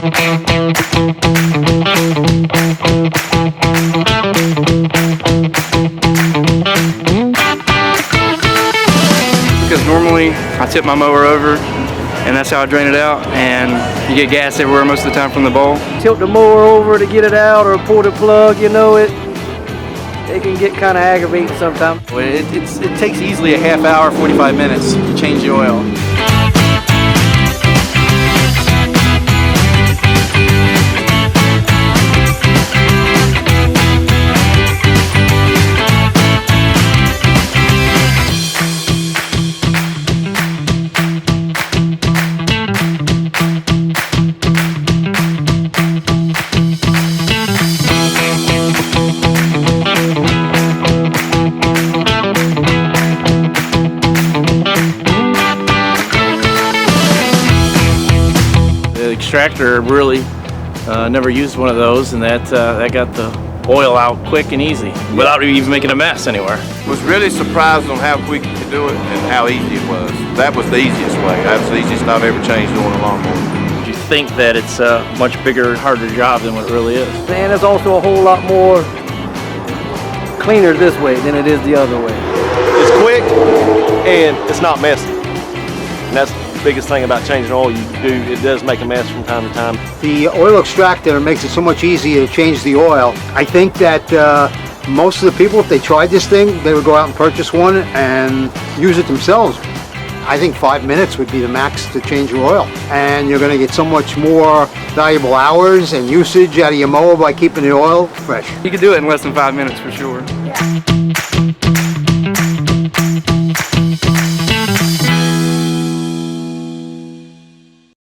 Because normally I tip my mower over and that's how I drain it out, and you get gas everywhere most of the time from the bowl. Tilt the mower over to get it out or pull the plug, you know, it can get kind of aggravating sometimes. It takes easily a half hour, 45 minutes to change the oil. Extractor really never used one of those, and that got the oil out quick and easy without even making a mess anywhere. Was really surprised on how quick you could do it and how easy it was. That was the easiest way. That's the easiest I've ever changed doing a lawnmower. You think that it's a much bigger, harder job than what it really is. And it's also a whole lot more cleaner this way than it is the other way. It's quick and it's not messy. And that's the biggest thing about changing oil. It does make a mess from time to time. The oil extractor makes it so much easier to change the oil. I think that most of the people, if they tried this thing, they would go out and purchase one and use it themselves. I think 5 minutes would be the max to change your oil. And you're going to get so much more valuable hours and usage out of your mower by keeping the oil fresh. You can do it in less than 5 minutes for sure. Yeah.